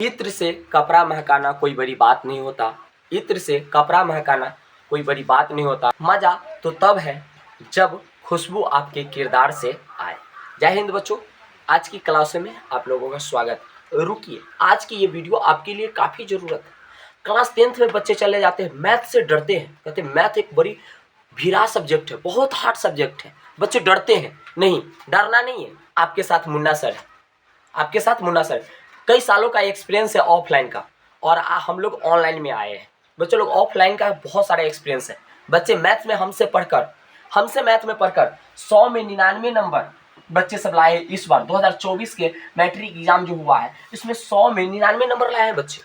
इत्र से कपड़ा महकाना कोई बड़ी बात नहीं होता। इत्र से कपड़ा महकाना कोई बड़ी बात नहीं होता। मज़ा तो तब है जब खुशबू आपके किरदार से आए। जय हिंद बच्चों, आज की क्लास में आप लोगों का स्वागत। रुकिए, आज की ये वीडियो आपके लिए काफ़ी ज़रूरत है। क्लास 10th में बच्चे चले जाते हैं, मैथ से डरते हैं, कहते हैं मैथ एक बड़ी भीरा सब्जेक्ट है, बहुत हार्ड सब्जेक्ट है। बच्चे डरते हैं। नहीं, डरना नहीं है। आपके साथ मुन्ना सर है, आपके साथ मुन्ना सर। कई सालों का एक्सपीरियंस है ऑफलाइन का, और हम लोग ऑनलाइन में आए हैं। बच्चे लोग ऑफलाइन का बहुत सारा एक्सपीरियंस है। बच्चे मैथ में हमसे मैथ में पढ़कर 100 में 99 नंबर बच्चे सब लाए। इस बार 2024 के मैट्रिक एग्जाम जो हुआ है, इसमें 100 में 99 नंबर लाए हैं बच्चे।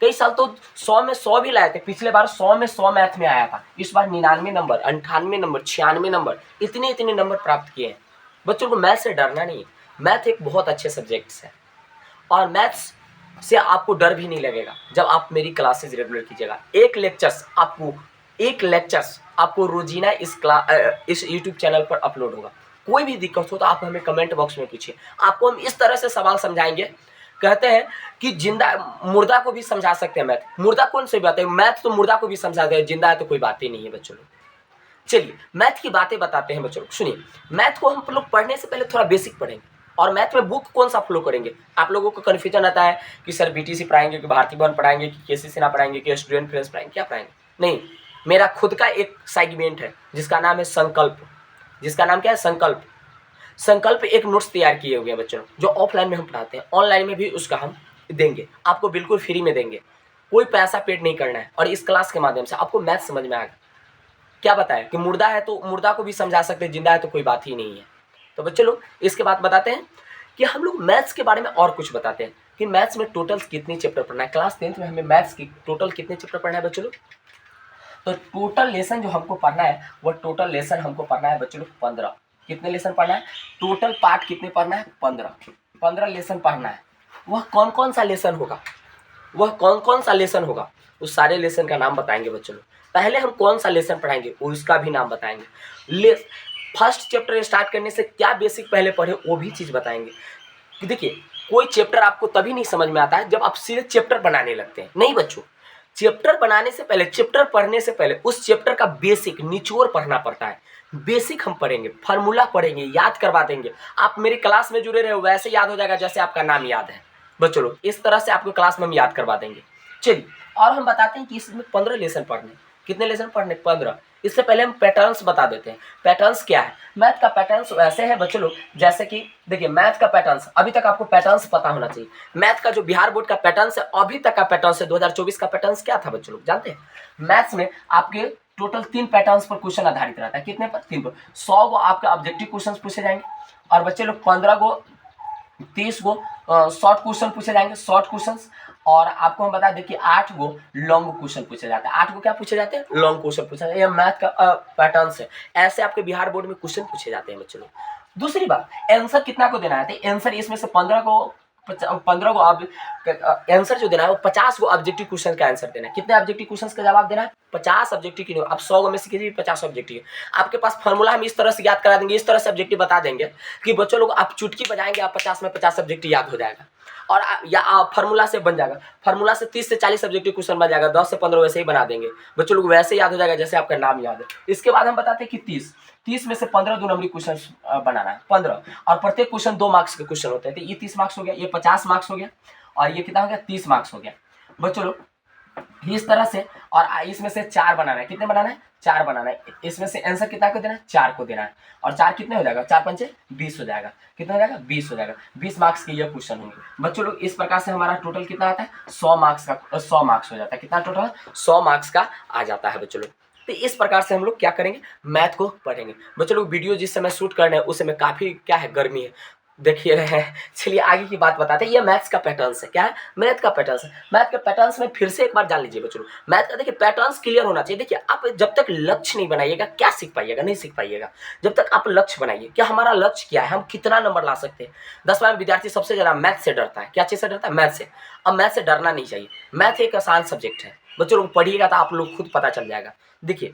कई साल तो 100 में 100 भी लाए थे। पिछले बार 100 में 100 मैथ में आया था। इस बार 99 नंबर, 98 नंबर, 96 नंबर, इतने नंबर प्राप्त किए हैं। बच्चों को मैथ से डरना नहीं है। मैथ एक बहुत अच्छे सब्जेक्ट्स है, और मैथ्स से आपको डर भी नहीं लगेगा जब आप मेरी क्लासेस रेगुलर कीजिएगा। एक लेक्चर्स आपको रोजीना इस यूट्यूब चैनल पर अपलोड होगा। कोई भी दिक्कत हो तो आप हमें कमेंट बॉक्स में पूछिए। आपको हम इस तरह से सवाल समझाएंगे। कहते हैं कि मुर्दा को भी समझा सकते हैं मैथ। मुर्दा कौन से बात है? मैथ तो मुर्दा को भी समझाते हैं, जिंदा है तो कोई बात ही नहीं है बच्चों लोग। चलिए मैथ की बातें बताते हैं बच्चों लोग। सुनिए, मैथ को हम लोग पढ़ने से पहले थोड़ा बेसिक पढ़ेंगे। और मैथ में बुक कौन सा फॉलो करेंगे? आप लोगों को कन्फ्यूजन आता है कि सर बीटीसी पढ़ाएंगे, कि भारती भवन पढ़ाएंगे, कि केसी सिन्हा पढ़ाएंगे, कि स्टूडेंट फ्रेंड्स पढ़ाएंगे, क्या पढ़ाएंगे? नहीं, मेरा खुद का एक सेगमेंट है जिसका नाम है संकल्प। जिसका नाम क्या है? संकल्प। संकल्प एक नोट्स तैयार किए हुए हैं बच्चों, जो ऑफलाइन में हम पढ़ाते हैं। ऑनलाइन में भी उसका हम देंगे, आपको बिल्कुल फ्री में देंगे। कोई पैसा पेड नहीं करना है, और इस क्लास के माध्यम से आपको मैथ समझ में आएगा। क्या बताया कि मुर्दा है तो मुर्दा को भी समझा सकते हैं, जिंदा है तो कोई बात ही नहीं है। तो बच्चे लोग इसके बाद बताते हैं कि हम लोग मैथ्स के बारे में और कुछ बताते हैं कि मैथ्स में टोटल कितने चैप्टर पढ़ना है। क्लास 10th में हमें मैथ्स की टोटल कितने चैप्टर पढ़ना है बच्चों लोग? तो टोटल लेसन जो हमको पढ़ना है, वह टोटल लेसन हमको पढ़ना है बच्चों लोग 15। कितने लेसन पढ़ना है? टोटल पार्ट कितने पढ़ना है? 15 लेसन पढ़ना है। वह कौन कौन सा लेसन होगा? उस सारे लेसन का नाम बताएंगे बच्चों लोग। पहले हम कौन सा लेसन पढ़ाएंगे उसका भी नाम बताएंगे। फर्स्ट चैप्टर स्टार्ट करने से क्या बेसिक पहले पढ़े वो भी चीज़ बताएंगे। कि देखिए, कोई चैप्टर आपको तभी नहीं समझ में आता है जब आप सीधे चैप्टर बनाने लगते हैं। नहीं बच्चों, चैप्टर बनाने से पहले, चैप्टर पढ़ने से पहले उस चैप्टर का बेसिक निचोड़ पढ़ना पड़ता है। बेसिक हम पढ़ेंगे, फार्मूला पढ़ेंगे, याद करवा देंगे। आप मेरी क्लास में जुड़े रहे हो, वैसे याद हो जाएगा जैसे आपका नाम याद है बच्चों लोग। इस तरह से आपको क्लास में हम याद करवा देंगे। चलिए, और हम बताते हैं कि इसमें 15 लेसन पढ़ने। कितने लेसन पढ़ने? 15। इससे पहले हम पैटर्न्स बता देते हैं। पैटर्न्स क्या है? मैथ का पैटर्न्स वैसे है बच्चों लोग, जैसे कि देखिए मैथ का पैटर्न्स, अभी तक आपको पैटर्न्स पता होना चाहिए। मैथ का जो बिहार बोर्ड का पैटर्न्स है, अभी तक का पैटर्न्स है, 2024 का पैटर्न्स क्या था बच्चों लोग जानते हैं? मैथ्स में आपके टोटल 3 पैटर्न्स पर क्वेश्चन आधारित रहता है। कितने पर? 3 पर। 100 को आपका ऑब्जेक्टिव क्वेश्चन पूछे जाएंगे, और बच्चे लोग 15 को 30 को शॉर्ट क्वेश्चन पूछे जाएंगे, शॉर्ट क्वेश्चन। और आपको हम बता दें कि 8 को लॉन्ग क्वेश्चन पूछे जाते हैं। 8 को क्या पूछे जाते हैं? लॉन्ग क्वेश्चन पूछे जाते हैं। ये मैथ का पैटर्न है। ऐसे आपके बिहार बोर्ड में क्वेश्चन पूछे जाते हैं बच्चों लोग। दूसरी बात, आंसर कितना को देना है? आंसर इसमें से 15 को आंसर जो देना है वो 50 को ऑब्जेक्टिव क्वेश्चन का आंसर देना है। कितने ऑब्जेक्टिव क्वेश्चन का जवाब देना है? 50 ऑब्जेक्टिव की। आप 100 में से कीजिए 50 ऑब्जेक्टिव। आपके पास फॉर्मूला हम इस तरह से याद करा देंगे, इस तरह से ऑब्जेक्टिव बता देंगे कि बच्चों लोग आप चुटकी बजाएंगे, आप 50 में 50 ऑब्जेक्टिव याद हो जाएगा। और या फार्मूला से बन जाएगा। फार्मूला से 30 से 40 ऑब्जेक्टिव क्वेश्चन बन जाएगा। 10 से 15 वैसे ही बना देंगे बच्चों लोग, वैसे याद हो जाएगा जैसे आपका नाम याद है। इसके बाद हम बताते हैं कि 30 में से 15 दो नंबरी क्वेश्चन बनाना है। 15, और प्रत्येक क्वेश्चन 2 मार्क्स के क्वेश्चन होते हैं। तो ये 30 मार्क्स हो गया, ये 50 मार्क्स हो गया, और ये कितना हो गया? 30 मार्क्स हो गया बच्चों लोग। इस तरह से, और इसमें से 4 बनाना है। कितने बनाना है? 4 बनाना है। इसमें से आंसर कितना को देना है? 4 को देना है। और 4 कितने हो जाएगा? 4 पंचे 20 हो जाएगा। कितना हो जाएगा? 20 हो जाएगा। 20 मार्क्स के ये क्वेश्चन होंगे बच्चों लोग। इस प्रकार से हमारा टोटल कितना आता है? 100 मार्क्स का 100 मार्क्स हो जाता है। कितना टोटल? 100 मार्क्स का आ जाता है बच्चों लोग। तो इस प्रकार से हम लोग क्या करेंगे? मैथ को पढ़ेंगे बच्चों लोग। वीडियो जिस समय शूट करने हैं उस समय काफ़ी क्या है, गर्मी है, देखिए रहे हैं। चलिए आगे की बात बताते हैं। ये मैथ्स का पैटर्न्स है। क्या है? मैथ का पैटर्न्स है। मैथ के पैटर्न्स में फिर से एक बार जान लीजिए बच्चों। मैथ का देखिए पैटर्न्स क्लियर होना चाहिए। देखिए, आप जब तक लक्ष्य नहीं बनाइएगा क्या सीख पाइएगा? नहीं सीख पाइएगा। जब तक आप लक्ष्य बनाइए, क्या हमारा लक्ष्य क्या है, हम कितना नंबर ला सकते हैं। 10वां में विद्यार्थी सबसे ज़्यादा मैथ से डरता है। क्या चीज़ से डरता है? मैथ से। अब मैथ से डरना नहीं चाहिए। मैथ एक आसान सब्जेक्ट है बच्चों लोग, पढ़िएगा तो आप लोग खुद पता चल जाएगा। देखिए,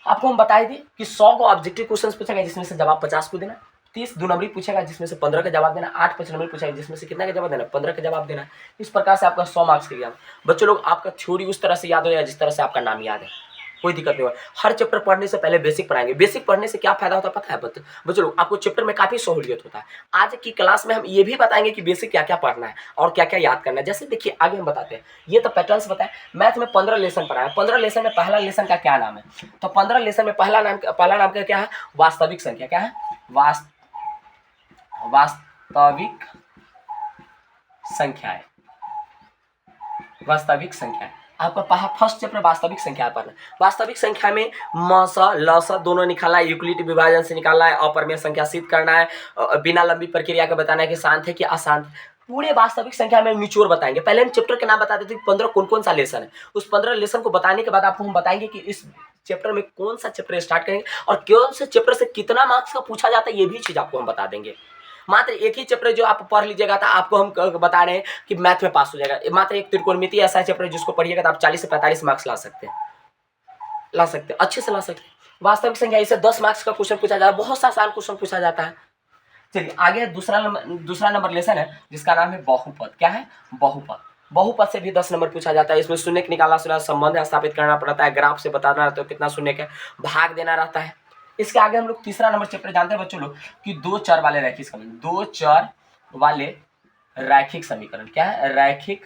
आपको हम बताए थे कि 100 को ऑब्जेक्टिव क्वेश्चन पूछेगा, जिसमें से जवाब 50 को देना। 30 2 नंबरी पूछेगा जिसमें से 15 का जवाब देना, 8 5 नंबरी पूछेगा जिसमें से कितना का जवाब देना, 15 का जवाब देना। इस प्रकार से आपका 100 मार्क्स का एग्जाम। बच्चों लोग आपका थ्योरी उस तरह से याद हो जाए जिस तरह से आपका नाम याद है, कोई दिक्कत नहीं होगा। हर चैप्टर पढ़ने से पहले बेसिक पढ़ाएंगे। बेसिक पढ़ने से क्या फायदा होता है पता है बच्चों लोग, आपको चैप्टर में काफी सहूलियत होता है। आज की क्लास में हम ये भी बताएंगे कि बेसिक क्या क्या पढ़ना है और क्या क्या याद करना है। जैसे देखिए आगे हम बताते हैं, ये तो पैटर्न्स बताए। मैथ में 15 लेसन पढ़ा है, 15 लेसन में पहला लेसन का क्या नाम है, तो 15 लेसन में पहला नाम का क्या है, वास्तविक संख्या। क्या है, वास्तविक संख्याएं। वास्तविक संख्या आपका फर्स्ट चैप्टर वास्तविक संख्या पढ़ना। वास्तविक संख्या में म स ल स दोनों निकालना है, यूक्लिड विभाजन से निकालना है, अपरमेय संख्या सिद्ध करना है, बिना लंबी प्रक्रिया के बताना है कि शांत है कि अशांत। पूरे वास्तविक संख्या में निचोड़ बताएंगे। पहले हम चैप्टर के नाम बता देते हैं 15 कौन कौन सा लेसन है। उस 15 लेसन को बताने के बाद आपको हम बताएंगे कि इस चैप्टर में कौन सा चैप्टर स्टार्ट करेंगे और कौन से चैप्टर से कितना मार्क्स का पूछा जाता है, ये भी चीज आपको हम बता देंगे। मात्र एक ही चैप्टर जो आप पढ़ लीजिएगा तो आपको हम बता रहे हैं कि मैथ में पास हो जाएगा। मात्र एक त्रिकोणमिति ऐसा चैप्टर है जिसको पढ़िएगा तो आप 40 से 45 मार्क्स ला सकते हैं, अच्छे से ला सकते हैं। वास्तविक संख्या इसे 10 मार्क्स का क्वेश्चन पूछा जाता है, बहुत सा आसान क्वेश्चन पूछा जाता है। चलिए आगे दूसरा नंबर लेसन है जिसका नाम है बहुपद। क्या है, बहुपद। बहुपद से भी 10 नंबर पूछा जाता है। इसमें शून्य निकालना, संबंध स्थापित करना पड़ता है, ग्राफ से बताना रहता है कितना शून्य का भाग देना रहता है। इसके आगे हम लोग तीसरा नंबर चैप्टर जानते हैं बच्चों लोग कि दो चर वाले रैखिक समीकरण। दो चर वाले रैखिक समीकरण। क्या है, रैखिक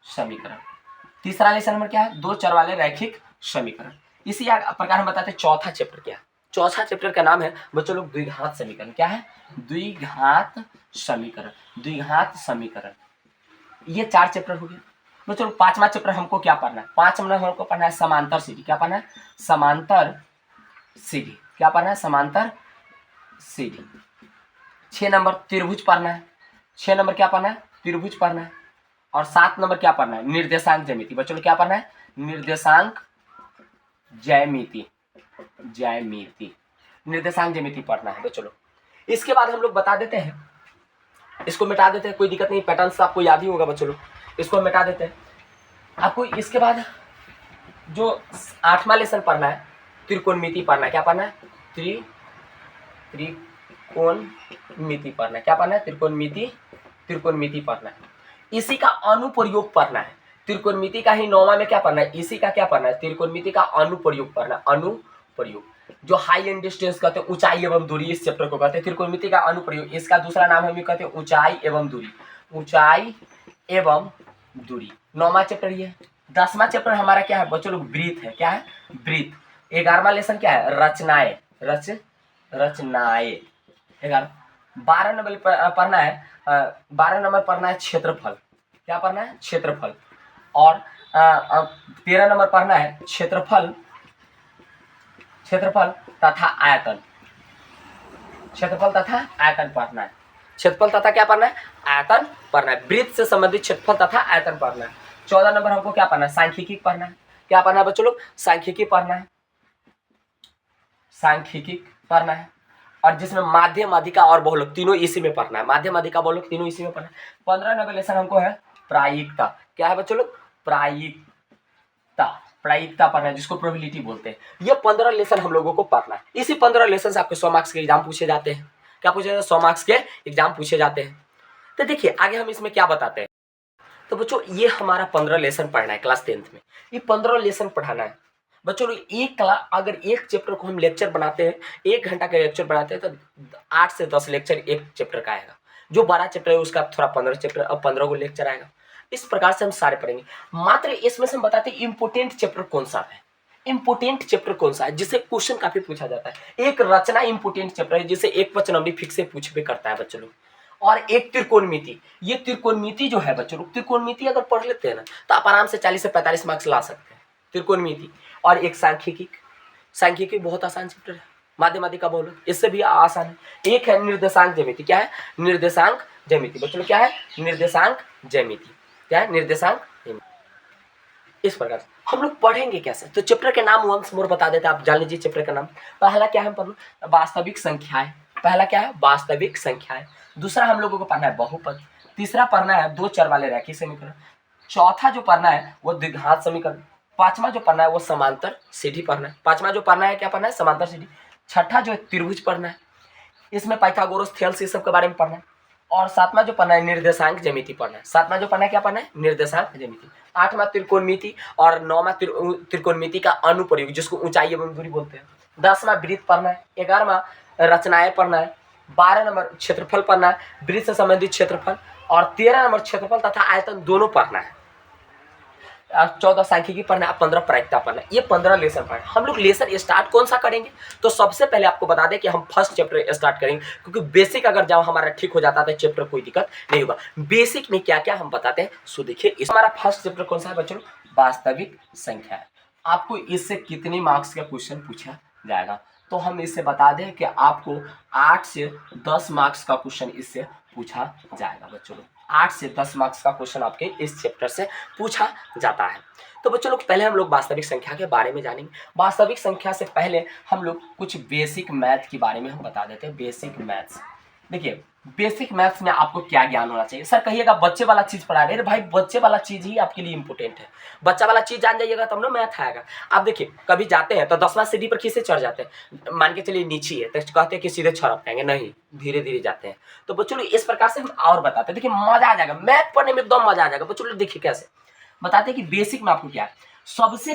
समीकरण। तीसरा लेसन नंबर क्या है, दो चर वाले रैखिक समीकरण। इसी प्रकार हम बताते हैं चौथा चैप्टर क्या है। चौथा चैप्टर का नाम है बच्चों लोग द्विघात समीकरण। क्या है, द्विघात समीकरण। द्विघात समीकरण। ये 4 चैप्टर हो गए बच्चों लोग। पांचवा चैप्टर हमको क्या पढ़ना है, 5 नंबर हमको पढ़ना है समांतर सीढ़ी। क्या पढ़ना है, समांतर सीढ़ी। क्या पढ़ना है, समांतर सीढ़ी। 6 नंबर त्रिभुज पढ़ना है। 6 नंबर क्या पढ़ना है, त्रिभुज पढ़ना है। और 7 नंबर क्या पढ़ना है, निर्देशांक ज्यामिति। बच्चों लोग क्या पढ़ना है, निर्देशांक ज्यामिति। ज्यामिति, निर्देशांक ज्यामिति पढ़ना है बच्चों लोग। इसके बाद हम लोग बता देते हैं, इसको मिटा देते हैं, कोई दिक्कत नहीं, पैटर्न तो आपको याद ही होगा बच्चों लोग। इसको मिटा देते हैं। आपको इसके बाद जो 8वां लेसन पढ़ना है, त्रिकोणमिति पढ़ना है। क्या पढ़ना है, त्रिकोणमिति पढ़ना है। क्या पढ़ना है, त्रिकोणमिति पढ़ना है। इसी का अनुप्रयोग पढ़ना है। त्रिकोणमिति का ही 9वां में क्या पढ़ना है, इसी का क्या पढ़ना है, त्रिकोणमिति का अनुप्रयोग पढ़ना है। अनुप्रयोग, जो हाई एंड डिस्टेंस कहते हैं, ऊंचाई एवं दूरी, इस चैप्टर को कहते हैं त्रिकोणमिति का अनुप्रयोग। इसका दूसरा नाम हम कहते हैं ऊंचाई एवं दूरी। ऊंचाई एवं दूरी 9वां चैप्टर ये। 10वां चैप्टर हमारा क्या है बच्चों लोग, वृत्त है। क्या है, वृत्त। 11वां लेसन क्या है, रचनाएं। रचनाएं 11। 12 नंबर पढ़ना है, 12 नंबर पढ़ना है क्षेत्रफल। क्या पढ़ना है, क्षेत्रफल। और 13 नंबर पढ़ना है क्षेत्रफल तथा आयतन। क्षेत्रफल तथा आयतन पढ़ना है। क्षेत्रफल तथा क्या पढ़ना है, आयतन पढ़ना है। वृत्त से संबंधित क्षेत्रफल तथा आयतन पढ़ना है। 14 नंबर हमको क्या पढ़ना है, सांख्यिकी पढ़ना है। क्या पढ़ना है बच्चों लोग, सांख्यिकी पढ़ना है। सांख्यिकी पढ़ना है। और जिसमें माध्यम अधिका और बहुलक तीनों इसी में पढ़ना है। माध्यम अधिका बहुलक तीनों इसी में पढ़ना है। 15 नंबर लेसन हमको है प्रायिकता। क्या है बच्चों लोग, प्रायिकता पढ़ना है, जिसको प्रोबेबिलिटी बोलते हैं। ये 15 लेसन हम लोगों को पढ़ना है। इसी 15 लेसन से आपके 100 मार्क्स के एग्जाम पूछे जाते हैं। क्या पूछे जाते हैं, 100 मार्क्स के एग्जाम पूछे जाते हैं। तो देखिए आगे हम इसमें क्या बताते हैं। तो बच्चों ये हमारा 15 लेसन पढ़ना है क्लास 10th में। ये 15 लेसन पढ़ाना है बच्चों लोग। अगर एक चैप्टर को हम लेक्चर बनाते हैं, 1 घंटा का लेक्चर बनाते हैं, तो 8 से 10 लेक्चर एक चैप्टर का आएगा। जो 12 चैप्टर है उसका थोड़ा 15 को लेक्चर आएगा। इस प्रकार से हम सारे पढ़ेंगे। मात्र इसमें से हम बताते हैं इंपोर्टेंट चैप्टर कौन सा है। इंपोर्टेंट चैप्टर कौन सा है जिससे क्वेश्चन काफी पूछा जाता है। एक रचना इंपोर्टेंट चैप्टर है जिसे 1 क्वेश्चन नंबर फिक्स से पूछ भी करता है बच्चों लोग। और एक त्रिकोणमिति। ये त्रिकोणमिति जो है बच्चों लोग, त्रिकोणमिति अगर पढ़ लेते हैं ना तो आप आराम से 40 से 45 मार्क्स ला सकते हैं, त्रिकोणमिति। और एक सांख्यिकी बहुत आसान चैप्टर है। माध्यम अधिका बहुलक इससे भी आसान है। एक है निर्देशांक ज्यामिति। क्या है, निर्देशांक ज्यामिति। बच्चों क्या है, निर्देशांक ज्यामिति। क्या है, निर्देशांक ज्यामिति। इस प्रकार हम लोग पढ़ेंगे कैसे, तो चैप्टर के नाम वंस मोर बता देते हैं, आप जान लीजिए चैप्टर का नाम। पहला क्या है, वास्तविक संख्याएं। पहला क्या है, वास्तविक संख्याएं। दूसरा हम लोगों को पढ़ना है बहुपद। तीसरा पढ़ना है दो चर वाले रैखिक समीकरण। चौथा जो पढ़ना है वो द्विघात समीकरण। पांचवा जो पढ़ना है वो समांतर सीढ़ी पढ़ना है। पांचवा जो पढ़ना है क्या पढ़ना है, समांतर सीढ़ी। छठा जो है त्रिभुज पढ़ना है। इसमें पाइथागोरस थेल्स ये सब के बारे में पढ़ना है। और सातवां जो पढ़ना है निर्देशांक ज्यामिति पढ़ना है। सातवां जो पढ़ना है क्या पढ़ना है? निर्देशांक ज्यामिति। आठवां त्रिकोणमिति और नौवां त्रिकोणमिति का अनुप्रयोग जिसको ऊंचाई एवं दूरी बोलते हैं। 10वां वृत्त पढ़ना है। 11वां रचनाएं पढ़ना है। 12 नंबर क्षेत्रफल पढ़ना है, वृत्त से संबंधित क्षेत्रफल। और 13 नंबर क्षेत्रफल तथा आयतन दोनों पढ़ना है। 14 सांख्यिकी पढ़ना है, 15 प्रायिकता पढ़ना है। ये 15 लेसन पढ़ना है। हम लोग लेसन स्टार्ट कौन सा करेंगे? तो सबसे पहले आपको बता दें कि हम फर्स्ट चैप्टर स्टार्ट करेंगे, क्योंकि बेसिक अगर जब हमारा ठीक हो जाता है चैप्टर कोई दिक्कत नहीं होगा। बेसिक में क्या क्या हम बताते हैं सो देखिए। इस हमारा फर्स्ट चैप्टर कौन सा है बच्चों? वास्तविक संख्या है। आपको इससे कितने मार्क्स का क्वेश्चन पूछा जाएगा? तो हम इससे बता दें कि आपको 8 से 10 मार्क्स का क्वेश्चन इससे पूछा जाएगा बच्चों। 8 से 10 मार्क्स का क्वेश्चन आपके इस चैप्टर से पूछा जाता है। तो बच्चों लोग पहले हम लोग वास्तविक संख्या के बारे में जानेंगे। वास्तविक संख्या से पहले हम लोग कुछ बेसिक मैथ के बारे में हम बता देते हैं। बेसिक मैथ्स देखिए, बेसिक मैथ्स में आपको क्या ज्ञान होना चाहिए? सर कहिएगा बच्चे वाला चीज पढ़ा रहे हैं। भाई बच्चे वाला चीज ही आपके लिए इंपॉर्टेंट है। बच्चा वाला चीज जान जाइएगा तब ना मैथ आएगा। आप देखिए कभी जाते हैं तो 10वां सीढ़ी पर किसे चढ़ जाते हैं? मान के चलिए नीचे है तो कहते हैं कि सीधे छड़प जाएंगे, नहीं धीरे धीरे जाते हैं। तो बच्चों लोग इस प्रकार से हम और बताते हैं। देखिए मजा आ जाएगा, मैथ पढ़ने में एकदम मजा आ जाएगा। बच्चों लोग देखिए कैसे बताते हैं कि बेसिक में आपको क्या है। सबसे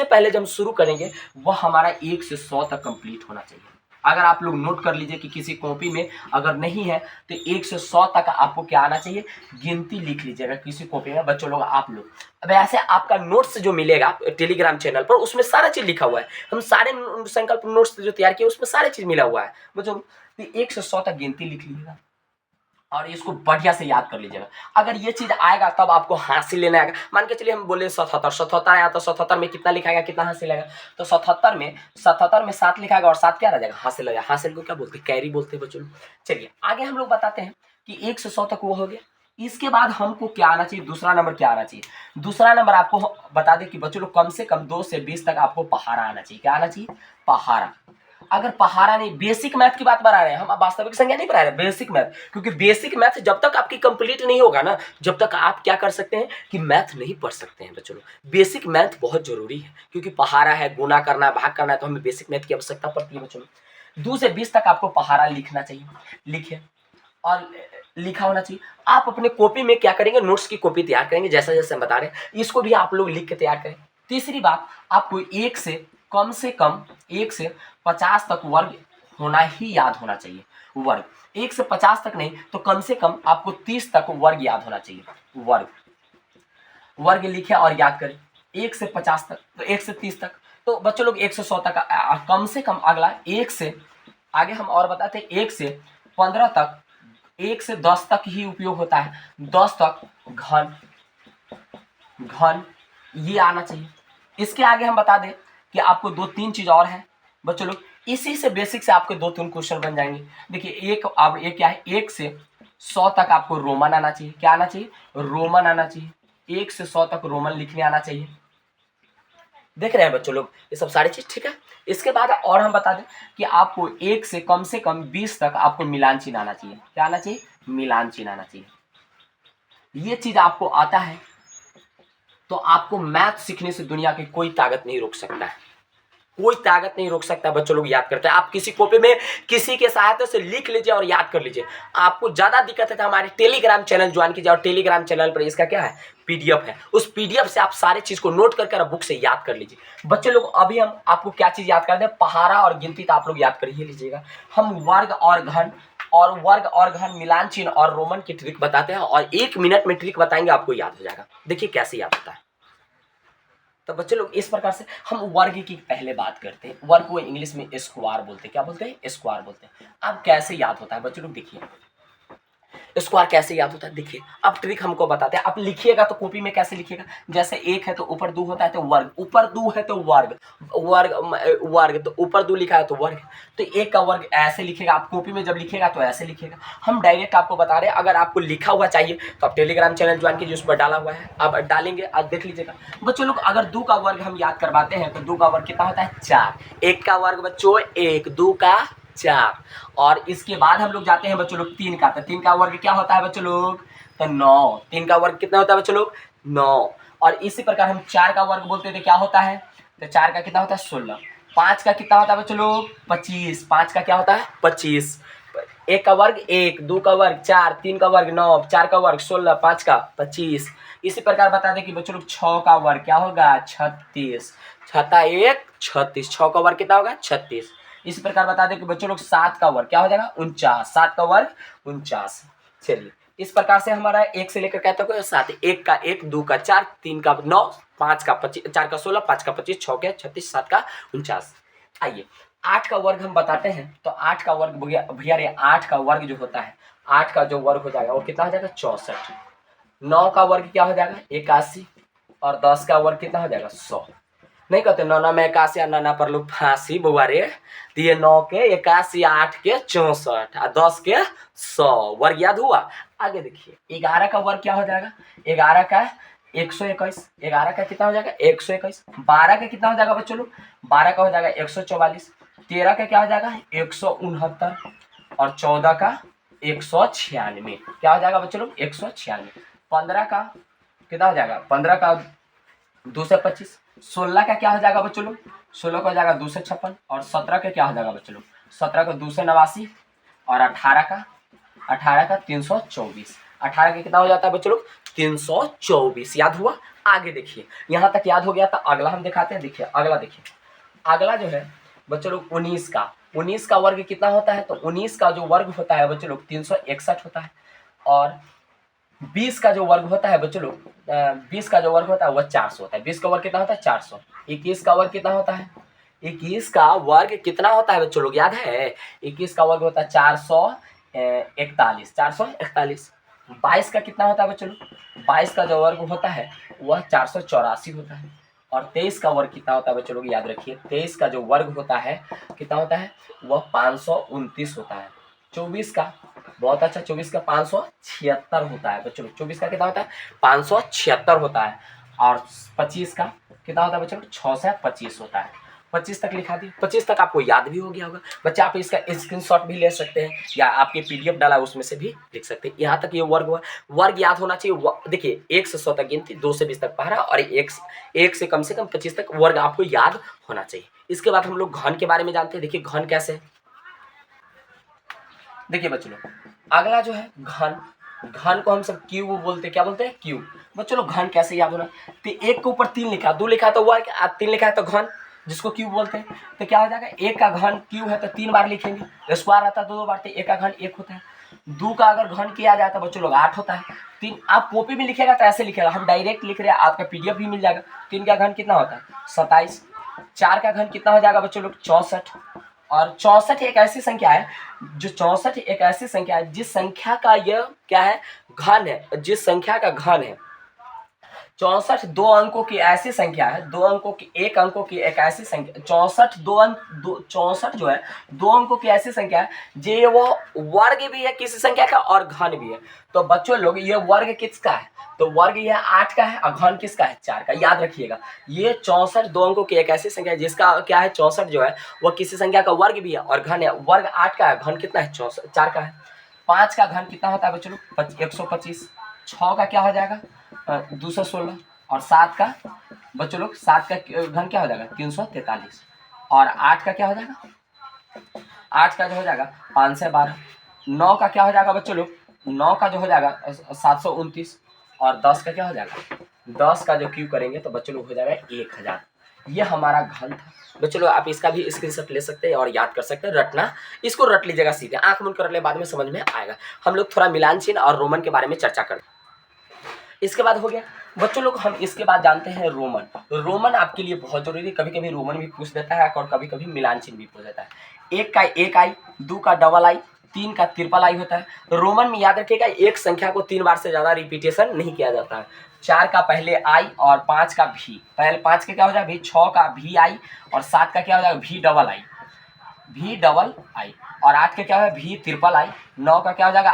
पहले जब हम शुरू करेंगे वह हमारा 1 से 100 तक कंप्लीट होना चाहिए। अगर आप लोग नोट कर लीजिए कि किसी कॉपी में अगर नहीं है तो 1 से 100 तक आपको क्या आना चाहिए? गिनती लिख लीजिएगा किसी कॉपी में बच्चों लोग आप लोग। अब ऐसे आपका नोट्स जो मिलेगा टेलीग्राम चैनल पर उसमें सारा चीज लिखा हुआ है। हम सारे संकल्प नोट्स जो तैयार किए उसमें सारी चीज मिला हुआ है बच्चों। 1 से 100 तक गिनती लिख लीजिएगा और इसको बढ़िया से याद कर लीजिएगा। अगर ये चीज आएगा तब आपको हासिल लेना आएगा। मान के चलिए हम बोले 77 आया तो 77 में कितना लिखाएगा, कितना हासिल आएगा? तो 77 में 7 लिखाएगा और 7 क्या रह जाएगा? हासिल हो जाएगा। हासिल को क्या बोलते हैं? कैरी बोलते हैं बच्चों। चलिए आगे हम लोग बताते हैं कि 1 से 100 तक वो हो गया। इसके बाद हमको क्या आना चाहिए? दूसरा नंबर क्या आना चाहिए? दूसरा नंबर आपको बता दें कि बच्चों लोग कम से कम 2 से 20 तक आपको पहाड़ा आना चाहिए। क्या आना चाहिए? पहाड़ा। अगर पहाड़ा नहीं, बेसिक मैथ की बात बता रहे हैं हम, वास्तविक संख्या नहीं पढ़ा रहे, बेसिक मैथ। क्योंकि बेसिक मैथ जब तक आपकी कंप्लीट नहीं होगा ना, जब तक आप क्या कर सकते हैं कि मैथ नहीं पढ़ सकते हैं बच्चों। बेसिक मैथ बहुत जरूरी है, क्योंकि पहाड़ा है, गुना करना है, भाग करना है, तो हमें बेसिक मैथ की आवश्यकता पड़ती है बच्चों। 2 से 20 तक आपको पहाड़ा लिखना चाहिए। लिखिए और लिखा होना चाहिए। आप अपने कॉपी में क्या करेंगे? नोट्स की कॉपी तैयार करेंगे, जैसा जैसे हम बता रहे हैं इसको भी आप लोग लिख के तैयार करें। तीसरी बात, आपको कम से कम 1 से 50 तक वर्ग होना ही याद होना चाहिए। वर्ग 1 से 50 तक नहीं तो कम से कम आपको 30 तक वर्ग याद होना चाहिए। वर्ग लिखे और याद करें। 1 से 50 तक तो 1 से 30 तक, तो बच्चों लोग 1 से 100 तक कम से कम। अगला 1 से आगे हम और बताते हैं 1 से 15 तक, 1 से 10 तक ही उपयोग होता है। 10 तक घन ये आना चाहिए। इसके आगे हम बता दें कि आपको 2-3 चीज और है बच्चों लोग। इसी से बेसिक से आपके 2-3 क्वेश्चन बन जाएंगे। देखिए अब एक क्या है? 1 से 100 तक आपको रोमन आना चाहिए। क्या आना चाहिए? रोमन आना चाहिए। 1 से 100 तक रोमन लिखने आना चाहिए। देख रहे हैं बच्चों लोग ये सब सारी चीज ठीक है। इसके बाद और हम बता दें कि आपको 1 से कम 20 तक आपको मिलान चिन्ह आना चाहिए। क्या आना चाहिए? मिलान चिन्ह आना चाहिए। ये चीज आपको आता है तो आपको मैथ सीखने से दुनिया की कोई ताकत नहीं रोक सकता है। कोई ताकत नहीं रोक सकता। बच्चों लोग याद करते हैं। आप किसी कॉपी में किसी के सहायता से लिख लीजिए और याद कर लीजिए। आपको ज्यादा दिक्कत है तो हमारे टेलीग्राम चैनल ज्वाइन कीजिए और टेलीग्राम चैनल पर इसका क्या है? पीडीएफ है। उस पीडीएफ से आप सारे चीज को नोट करके बुक से याद कर लीजिए। बच्चे लोग अभी हम आपको क्या चीज याद कर दें? पहाड़ा और गिनती तो आप लोग याद कर ही लीजिएगा। हम वर्ग और घन मिलान चिन्ह और रोमन की ट्रिक बताते हैं और 1 मिनट में ट्रिक बताएंगे, आपको याद हो जाएगा। देखिए कैसे याद होता है। तो बच्चे लोग इस प्रकार से हम वर्ग की पहले बात करते हैं। वर्ग को इंग्लिश में स्क्वायर बोलते हैं। क्या बोलते हैं? स्क्वायर बोलते हैं। अब कैसे याद होता है बच्चे लोग? देखिए स्क्वायर कैसे याद होता है। देखिए अब ट्रिक हमको बताते हैं। आप लिखिएगा तो कॉपी में कैसे लिखिएगा? जैसे 1 है तो ऊपर 2 होता है तो वर्ग, ऊपर 2 है तो वर्ग तो ऊपर 2 लिखा है तो वर्ग। तो 1 का वर्ग ऐसे लिखेगा। आप कॉपी में जब लिखेगा तो ऐसे लिखेगा। हम डायरेक्ट आपको बता रहे हैं। अगर आपको लिखा हुआ चाहिए तो आप टेलीग्राम चैनल ज्वाइन कीजिए, उस पर डाला हुआ है, आप डालेंगे आप देख लीजिएगा। बच्चों लोग अगर 2 का वर्ग हम याद करवाते हैं तो 2 का वर्ग कितना होता है? 4। 1 का वर्ग बच्चों 1, 2 का 4। और इसके बाद हम लोग जाते हैं बच्चों लोग 3 का। तो 3 का वर्ग क्या होता है बच्चों लोग? तो 9। 3 का वर्ग कितना होता है बच्चों लोग? 9। और इसी प्रकार हम 4 का वर्ग बोलते थे, क्या होता है? तो 4 का कितना होता है? 16। 5 का कितना होता है बच्चों लोग 25, 5 का क्या होता है 25, 1 का वर्ग 1, 2 का वर्ग 4, 3 का वर्ग 9, 4 का वर्ग 16, 5 का 25। इसी प्रकार बता दें कि बच्चों लोग 6 का वर्ग क्या होगा 36, 6 36, 6 का वर्ग कितना होगा 36। इसी प्रकार बता दें कि बच्चों लोग 7 का वर्ग क्या हो जाएगा 49, 7 का वर्ग 49। चलिए इस प्रकार से हमारा 1 से लेकर क्या तक 7, 1 का 1, 2 का 4, 3 का 9, 5 का 25, 4 का 16, 5 का 25, 6 का 36, 7 का 49। आइए 8 का वर्ग हम बताते हैं। तो 8 का वर्ग भैया रे 8 का वर्ग जो होता है, 8 का जो वर्ग हो जाएगा वो कितना हो जाएगा 64। 9 का वर्ग क्या हो जाएगा 81 और 10 का वर्ग कितना हो जाएगा 100। नहीं कहते नौना में 81 और नाना पर लोग फांसी बुआ रे। तो ये 9 के 81, 8 के 64 और 10 के 100 वर्ग याद हुआ। आगे देखिए 11 का वर्ग क्या हो जाएगा 11 का 121, 11 का कितना हो जाएगा 121। 12 का कितना हो जाएगा बच्चों लोग 12 का हो जाएगा 144। 13 का क्या हो जाएगा 169 और 14 का 196 क्या हो जाएगा बच्चों लोग 196। 15 का कितना हो जाएगा 15 का 225। 16 का क्या हो जाएगा बच्चों लोग 16 का हो जाएगा 256 और 17 का क्या हो जाएगा बच्चों लोग 17 का 289 और 18 का 324। 18 का कितना हो जाता है बच्चों लोग 324। याद हुआ। आगे देखिए यहाँ तक याद हो गया था। अगला हम दिखाते हैं। देखिए अगला देखिए अगला जो है बच्चों लोग 19 का वर्ग कितना होता है। तो 19 का जो वर्ग होता है बच्चों लोग 361 होता है। और 20 का जो वर्ग होता है बच्चों लोग 20 का जो वर्ग होता है वह 400 होता है। 20 का वर्ग कितना होता है 400। 21 का वर्ग कितना होता है 21 का वर्ग कितना होता है बच्चों लोग याद है 21 का वर्ग होता है 441, 441। 22 का कितना होता है बच्चों लोग 22 का जो वर्ग होता है वह 484 होता है। और 23 का वर्ग कितना होता है बच्चों लोग याद रखिए 23 का जो वर्ग होता है कितना होता है वह 529 होता है। 24 का बहुत अच्छा 24 का 576 होता है बच्चों लोग। 24 का कितना होता है 576 होता है। और 25 का कितना होता है बच्चों लोग 625 होता है। 25 तक लिखा दी। 25 तक आपको याद भी हो गया होगा बच्चे। आप इसका स्क्रीनशॉट भी ले सकते हैं या आपके पीडीएफ डाला उसमें से भी लिख सकते हैं। यहाँ तक ये वर्ग हुआ। वर्ग याद होना चाहिए। देखिए 1 से 100 तक गिनती, 2 से 20 तक पढ़ा और 1 से कम 25 तक वर्ग आपको याद होना चाहिए। इसके बाद हम लोग घन के बारे में जानते हैं। देखिए घन कैसे है। देखिए बच्चों लोग अगला जो है घन को हम सब क्यूब बोलते हैं। क्या बोलते हैं क्यूब। बच्चों लोग घन कैसे याद होना। तो 1 के ऊपर 3 लिखा, 2 लिखा तो वर्ग, 3 लिखा है तो घन, जिसको क्यूब बोलते हैं। तो क्या हो जाएगा 1 का घन क्यूब है तो 3 बार लिखेंगे। स्क्वायर आता है 2 बार तो 1 का घन 1 होता है। 2 का अगर घन किया जाता है बच्चों लोग 8 होता है। 3 आप कॉपी में लिखेगा तो ऐसे लिखेगा, हम डायरेक्ट लिख रहे हैं, आपका पीडीएफ भी मिल जाएगा। 3 का घन कितना होता है 27। 4 का घन कितना हो जाएगा बच्चों लोग 64। और 64 एक ऐसी संख्या है जो 64 एक ऐसी संख्या है जिस संख्या का यह क्या है घन है। जिस संख्या का घन है 64 दो अंकों की ऐसी संख्या है, 2 अंकों की 1 अंकों की एक ऐसी संख्या। 64 64 जो है 2 अंकों की ऐसी संख्या है जे वो वर्ग भी है किसी संख्या का और घन भी है। तो बच्चों लोग ये वर्ग किसका है तो वर्ग ये 8 का है और घन किसका है 4 का। याद रखिएगा ये 64 2 अंकों की एक ऐसी संख्या है जिसका क्या है 64 जो है वह किसी संख्या का वर्ग भी है और घन है। वर्ग 8 का है, घन कितना है 4 का है। 5 का घन कितना होता है बच्चों लोग 125। 6 का क्या हो जाएगा 216 और 7 का बच्चों लोग 7 का घन क्या हो जाएगा 343 और 8 का क्या हो जाएगा 8 का जो हो जाएगा 512। 9 का क्या हो जाएगा बच्चों लोग 9 का जो हो जाएगा 729 और 10 का क्या हो जाएगा 10 का जो क्यूब करेंगे तो बच्चों लोग हो जाएगा 1000। ये हमारा घन था बच्चों लोग। आप इसका भी स्क्रीनशॉट ले सकते हैं और याद कर सकते हैं। रटना इसको रट लीजिएगा सीधे, आंख बंद कर ले, बाद में समझ में आएगा। हम लोग थोड़ा मिलान चिन्ह और रोमन के बारे में चर्चा करते हैं। इसके बाद हो गया बच्चों लोग हम इसके बाद जानते हैं रोमन। रोमन आपके लिए बहुत जरूरी है। कभी कभी रोमन भी पूछ देता है और कभी कभी मिलान चिन्ह भी पूछ देता है। 1 का 1 आई, 2 का डबल आई, 3 का ट्रिपल आई होता है। रोमन में याद रखिएगा एक संख्या को 3 बार से ज़्यादा रिपीटेशन नहीं किया जाता है। 4 का पहले आई और 5 का भी, पहले 5 का क्या हो जाएगा भी, 6 का भी आई और 7 का क्या हो जाएगा भी डबल आई, भी डबल आई और 8 का क्या है भी ट्रिपल आई। 9 का क्या हो जाएगा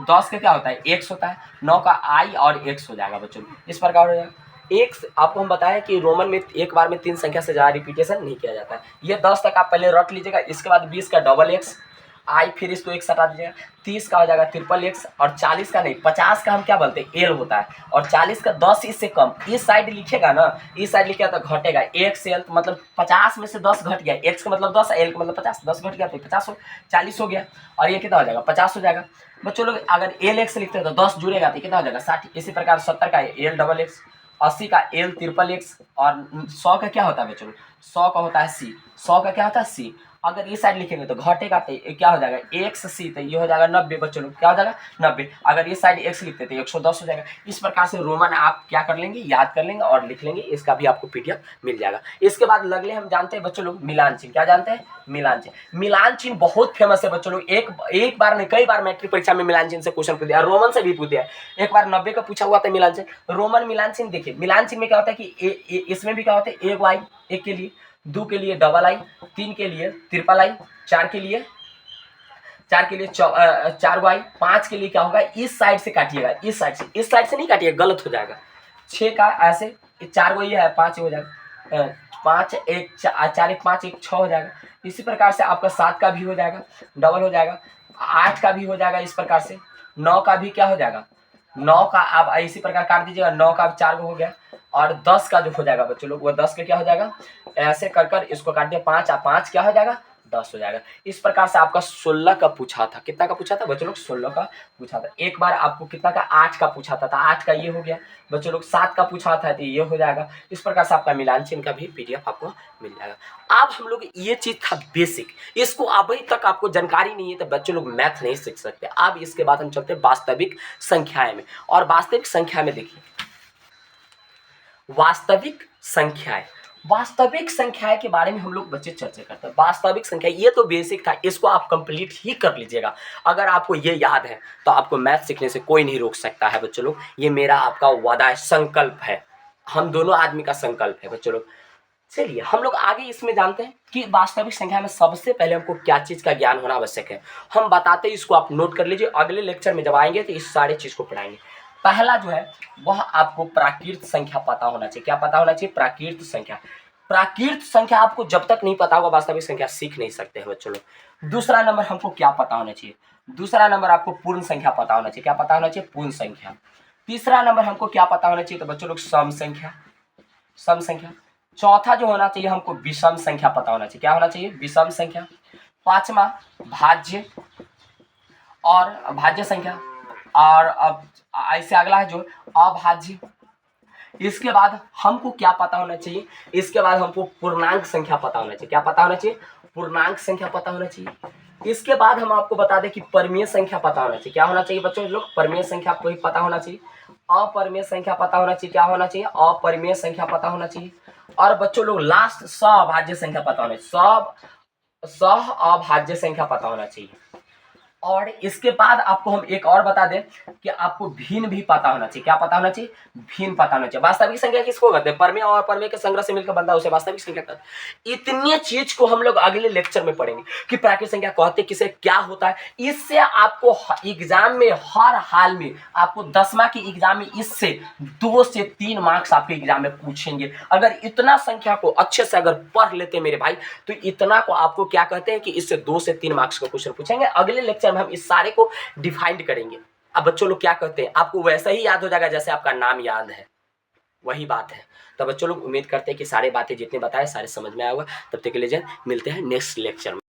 10 का क्या होता है एक्स होता है। 9 का आई और एक्स हो जाएगा बच्चों। इस प्रकार हो जाएगा। एक आपको हम बताया कि रोमन में एक बार में 3 संख्या से ज़्यादा रिपीटेशन नहीं किया जाता है। ये 10 तक आप पहले रट लीजिएगा। इसके बाद 20 का डबल एक्स आई, फिर इसको एक हटा दीजिएगा, 30 का हो जाएगा ट्रिपल एक्स, और 40 का नहीं 50 का हम क्या बोलते हैं, एल होता है, और 40 का 10 इससे कम, इस साइड लिखेगा ना, इस साइड लिखेगा तो घटेगा, एक्स एल मतलब 50 में से 10 घट गया, एक्स का मतलब 10, एल का मतलब 50, 10 घट गया तो 50 हो, 40 हो गया, और ये कितना हो जाएगा 50 हो जाएगा। बच्चों लोग अगर एल एक्स लिखते हैं तो 10 जुड़ेगा तो कितना हो जाएगा 60। इसी प्रकार 70 का एल डबल एक्स, 80 का एल ट्रिपल एक्स, और 100 का क्या होता है बच्चों, 100 का होता है सी, 100 का क्या होता है सी। अगर ये साइड लिखेंगे तो घटेगा तो क्या हो जाएगा एक्स सी, तो ये हो जाएगा 90 बच्चों लोग, क्या हो जाएगा 90। अगर ये साइड एक्स लिखते तो 110 हो जाएगा। इस प्रकार से रोमन आप क्या कर लेंगे, याद कर लेंगे और लिख लेंगे, इसका भी आपको पीडीएफ मिल जाएगा। इसके बाद लगले हम जानते हैं बच्चों लोग मिलान चिन्ह, क्या जानते हैं, मिलान चिन्ह। मिलान चिन्ह बहुत फेमस है बच्चों लोग, एक बार नहीं कई बार मैट्रिक परीक्षा में मिलान चिन्ह से क्वेश्चन पूछ दिया, रोमन से भी पूछ दिया। एक बार 90 का पूछा हुआ था मिलान चिन्ह, रोमन मिलान चिन्ह। देखिए मिलान चिन्ह में क्या होता है कि इसमें भी क्या होता है, एक वाई एक के लिए, 2 के लिए डबल आई, 3 के लिए ट्रिपल आई, 4 के लिए 4 वाई, 5 के लिए क्या होगा, इस साइड से काटिएगा, इस साइड से नहीं काटिएगा, गलत हो जाएगा। 6 का ऐसे 4 वो ये है, 5 हो जाएगा, 5 1 4 1 5 1 6 हो जाएगा। इसी प्रकार से आपका 7 का भी हो जाएगा, डबल हो जाएगा, 8 का भी हो जाएगा, इस प्रकार से 9 का भी क्या हो जाएगा, 9 का आप इसी प्रकार काट दीजिएगा, 9 का 4 गो हो गया, और 10 का जो हो जाएगा बच्चों लोग, वो 10 का क्या हो जाएगा, ऐसे कर कर इसको काट दिया, 5 और 5 क्या हो जाएगा 10 हो जाएगा। इस प्रकार से आपका 16 का पूछा था, कितना का पूछा था बच्चों लोग, 16 का पूछा था। एक बार आपको कितना का 8 का पूछा था, 8 का ये हो गया बच्चों लोग, 7 का पूछा था तो ये हो जाएगा। इस प्रकार से आपका मिलान चिन्ह का भी पीडीएफ आपको मिल जाएगा। अब हम लोग ये चीज था बेसिक, इसको अभी तक आपको जानकारी नहीं है तो बच्चों लोग मैथ नहीं सीख सकते। अब इसके बाद हम चलते हैं वास्तविक संख्याएं में, और वास्तविक संख्या में देखिए वास्तविक संख्याएं के बारे में हम लोग बच्चे चर्चा करते हैं। वास्तविक संख्या ये तो बेसिक था, इसको आप कंप्लीट ही कर लीजिएगा। अगर आपको ये याद है तो आपको मैथ सीखने से कोई नहीं रोक सकता है बच्चों लोग, ये मेरा आपका वादा है, संकल्प है, हम दोनों आदमी का संकल्प है बच्चों लोग। चलिए हम लोग आगे इसमें जानते हैं कि वास्तविक संख्या में सबसे पहले हमको क्या चीज़ का ज्ञान होना आवश्यक है। हम बताते हैं, इसको आप नोट कर लीजिए, अगले लेक्चर में जब आएंगे तो इस सारे चीज़ को पढ़ाएंगे। पहला जो है वह आपको प्राकृत संख्या पता होना चाहिए। क्या पता होना चाहिए, प्राकृत संख्या। प्राकृत संख्या आपको जब तक नहीं पता होगा वास्तविक संख्या सीख नहीं सकते हैं बच्चों लोग। दूसरा नंबर हमको क्या पता होना चाहिए, दूसरा नंबर आपको पूर्ण संख्या पता होना चाहिए। क्या पता होना चाहिए, पूर्ण संख्या। तीसरा नंबर हमको क्या पता होना चाहिए, तो बच्चों लोग सम संख्या, सम संख्या। चौथा जो होना चाहिए हमको विषम संख्या पता होना चाहिए। क्या होना चाहिए, विषम संख्या। पांचवा भाज्य और भाज्य संख्या, और अब ऐसे अगला है जो अभाज्य। इसके बाद हमको क्या पता होना चाहिए, इसके बाद हमको पूर्णांक संख्या पता होना चाहिए। क्या पता होना चाहिए, पूर्णांक संख्या पता होना चाहिए। इसके बाद हम आपको बता दें कि परमीय संख्या पता होना चाहिए। क्या होना चाहिए बच्चों लोग, परमीय संख्या आपको ही पता होना चाहिए। अपरिमेय संख्या पता होना चाहिए। क्या होना चाहिए, अपरिमेय संख्या पता होना चाहिए। और बच्चों लोग लास्ट सहअभाज्य संख्या पता होना चाहिए, सहअभाज्य संख्या पता होना चाहिए। और इसके बाद आपको हम एक और बता दें कि आपको भिन्न भी पता होना चाहिए। क्या पता होना चाहिए, भिन्न पता होना चाहिए। वास्तविक संख्या किसको कहते हैं, परमेय और अपरमेय के संग्रह से मिलकर बनता है उसे वास्तविक संख्या कहते हैं। इतनी चीज को हम लोग अगले लेक्चर में पढ़ेंगे कि प्राकृत संख्या कहते किसे, क्या होता है। इससे आपको एग्जाम में हर हाल में आपको 10वां की एग्जाम में इससे 2 से 3 मार्क्स आपके एग्जाम में पूछेंगे। अगर इतना संख्या को अच्छे से अगर पढ़ लेते मेरे भाई तो इतना को आपको क्या कहते हैं कि इससे 2 से 3 मार्क्स का क्वेश्चन पूछेंगे। अगले लेक्चर में हम इस सारे को डिफाइंड करेंगे। अब बच्चों लोग क्या कहते हैं, आपको वैसा ही याद हो जाएगा जैसे आपका नाम याद है, वही बात है। तो बच्चों लोग उम्मीद करते हैं कि सारे बातें जितने बताए सारे समझ में आया होगा। तब तक के लिए मिलते हैं नेक्स्ट लेक्चर में।